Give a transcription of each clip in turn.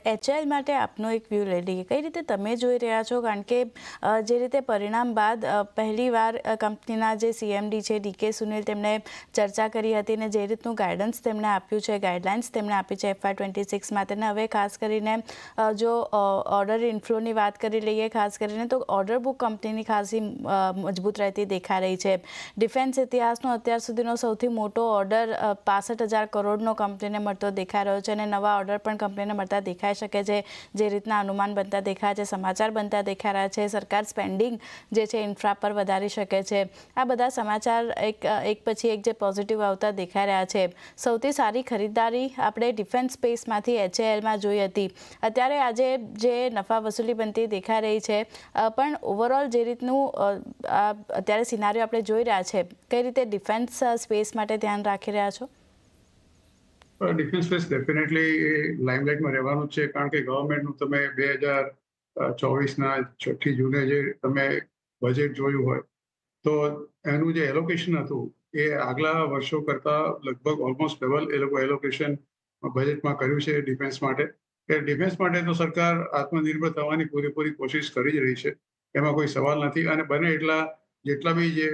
HAL માટે આપનો એક વ્યૂ લઈ લઈએ, કઈ રીતે તમે જોઈ રહ્યા છો? કારણ કે જે રીતે પરિણામ બાદ પહેલીવાર કંપનીના જે CMD છે DK સુનિલ, તેમણે ચર્ચા કરી હતી અને જે રીતનું ગાઈડન્સ તેમણે આપ્યું છે, ગાઈડલાઇન્સ તેમણે આપી છે FY26 માટે, અને હવે ખાસ કરીને જો ઓર્ડર ઇન્ફ્લોની વાત કરી લઈએ ખાસ કરીને, તો ઓર્ડર બુક કંપનીની ખાસી મજબૂત રહેતી દેખાઈ રહી છે. ડિફેન્સ ઇતિહાસનો અત્યાર સુધીનો સૌથી મોટો ઓર્ડર 65,000 કરોડનો કંપનીને મળતો દેખાઈ રહ્યો છે, અને નવા ઓર્ડર પણ કંપનીને મળતા દેખાઈ શકે છે. જે રીતના અનુમાન બનતા દેખાય છે, સમાચાર બનતા દેખાઈ રહ્યા છે, સરકાર સ્પેન્ડિંગ જે છે ઇન્ફ્રા પર વધારી શકે છે. આ બધા સમાચાર એક પછી એક જે પોઝિટિવ આવતા દેખાઈ રહ્યા છે. સૌથી સારી ખરીદારી આપણે ડિફેન્સ સ્પેસમાંથી HALમાં જોઈ હતી. અત્યારે આજે જે નફા વસૂલી બનતી દેખાઈ રહી છે, પણ ઓવરઓલ જે રીતનું અત્યારે સિનારીઓ આપણે જોઈ રહ્યા છે, કઈ રીતે ડિફેન્સ સ્પેસ માટે ધ્યાન રાખી રહ્યા છો? ડિફેન્સ સ્પેસ ડેફિનેટલી એ લાઇમલાઇટમાં રહેવાનું છે, કારણ કે ગવર્મેન્ટનું તમે 2024ના 6ઠી જૂને જે તમે બજેટ જોયું હોય, તો એનું જે એલોકેશન હતું એ આગલા વર્ષો કરતાં લગભગ ઓલમોસ્ટ ડબલ એ લોકો એલોકેશન બજેટમાં કર્યું છે ડિફેન્સ માટે. કે ડિફેન્સ માટે તો સરકાર આત્મનિર્ભર થવાની પૂરેપૂરી કોશિશ કરી જ રહી છે, એમાં કોઈ સવાલ નથી. અને બને એટલા જેટલા બી જે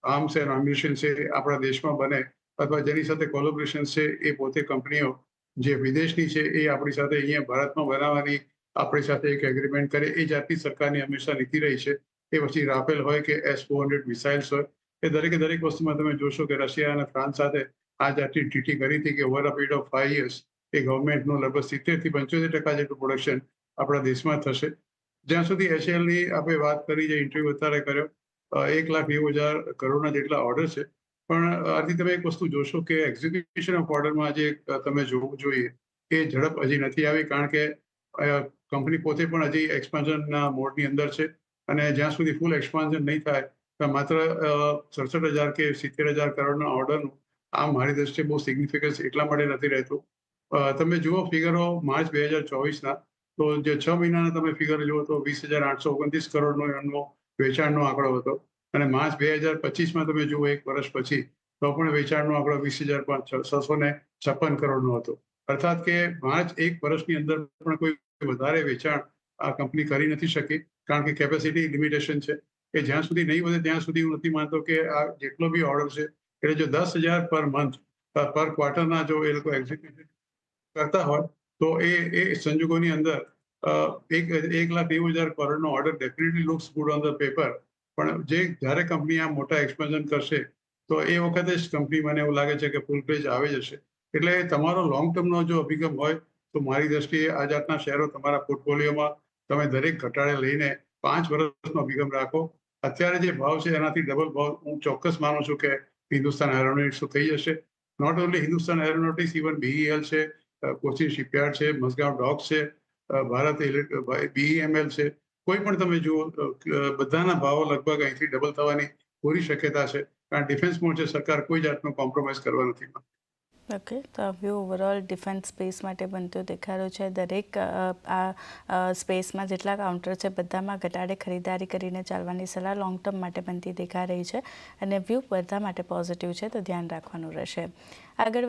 આર્મ્સ એન્ડ એમ્યુનિશન છે આપણા દેશમાં બને, અથવા જેની સાથે કોલેબોરેશન છે, એ પોતે કંપનીઓ જે વિદેશની છે એ આપણી સાથે અહીંયા ભારતમાં બનાવવાની આપણી સાથે એક એગ્રીમેન્ટ કરે, એ જાતની સરકારની હંમેશા નીતિ રહી છે. એ પછી રાફેલ હોય કે S-400 મિસાઇલ્સ હોય, એ દરેક વસ્તુમાં તમે જોશો કે રશિયા અને ફ્રાન્સ સાથે આ જાતની ટ્રીટી કરી હતી કે over a period of 5 years એ ગવર્મેન્ટનું લગભગ 70 થી 75% જેટલું પ્રોડક્શન આપણા દેશમાં થશે. જ્યાં સુધી HALની આપણે વાત કરી, જે ઇન્ટરવ્યુ અત્યારે કર્યો, 1,90,000 કરોડના જેટલા ઓર્ડર છે. પણ આથી તમે એક વસ્તુ જોશો કે એક્ઝિક્યુશન ઓફ ઓર્ડરમાં જે તમે જોવું જોઈએ એ ઝડપ હજી નથી આવી, કારણ કે કંપની પોતે પણ હજી એક્સપાન્શનના મોડની અંદર છે. અને જ્યાં સુધી ફૂલ એક્સપાન્શન નહીં થાય તો માત્ર 67,000 કે 70,000 કરોડના ઓર્ડરનું આ મારી દ્રષ્ટિએ બહુ સિગ્નિફિકન્સ એટલા માટે નથી રહેતું. તમે જુઓ ફિગરો માર્ચ 2024ના, તો જે 6 મહિનાના તમે ફિગર જુઓ તો 20,829 કરોડનો એમનો વેચાણનો આંકડો હતો. અને માર્ચ 2025માં તમે જુઓ, એક વર્ષ પછી, તો પણ વેચાણનો આંકડો 20,656 કરોડનો હતો. અર્થાત કે માર્ચ એક વર્ષની અંદર પણ કોઈ વધારે વેચાણ આ કંપની કરી નથી શકી, કારણ કે કેપેસિટી લિમિટેશન છે. કે જ્યાં સુધી નહીં વધે ત્યાં સુધી હું નથી માનતો કે આ જેટલો બી ઓર્ડર છે, એટલે જો 10,000 પર મંથ પર ક્વાર્ટરના જો એ લોકો એક્ઝિક્યુટ કરતા હોય, તો એ સંજોગોની અંદર 1,90,000 કરોડનો order definitely looks good on the paper. પણ જ્યારે કંપની આ મોટા એક્સપાન્શન કરશે, તો એ વખતે જ કંપની, મને એવું લાગે છે કે ફૂલ પેજ આવી જશે. એટલે તમારો લોંગ ટર્મનો જો અભિગમ હોય, તો મારી દ્રષ્ટિએ આ જાતના શેરો તમારા પોર્ટફોલિયોમાં તમે દરેક ઘટાડે લઈને 5 વર્ષનો અભિગમ રાખો. અત્યારે જે ભાવ છે એનાથી ડબલ ભાવ હું ચોક્કસ માનું છું કે હિન્દુસ્તાન એરોનોટિક્સ થઈ જશે. Not only Hindustan Aeronautics, even BEL છે, કોચિન શિપયાર્ડ છે, મઝગાંવ ડોક છે, ભારત BEML છે. કોઈ પણ તમે જુઓ, બધાના ભાવો લગભગ અહીંથી ડબલ થવાની પૂરી શક્યતા છે, કારણ ડિફેન્સ મોડ છે, સરકાર કોઈ જાતનો કોમ્પ્રોમાઇઝ કરવા નથી માંગતી. ઓકે, તો આ વ્યૂ ઓવરઓલ ડિફેન્સ સ્પેસ માટે બનતો દેખાડો છે. દરેક આ સ્પેસમાં જેટલા કાઉન્ટર છે બધામાં ઘટાડે ખરીદારી કરીને ચાલવાની સલાહ લોંગ ટર્મ માટે બનતી દેખાઈ રહી છે, અને વ્યૂ બધા માટે પોઝિટિવ છે, તો ધ્યાન રાખવાનું રહેશે. આગળ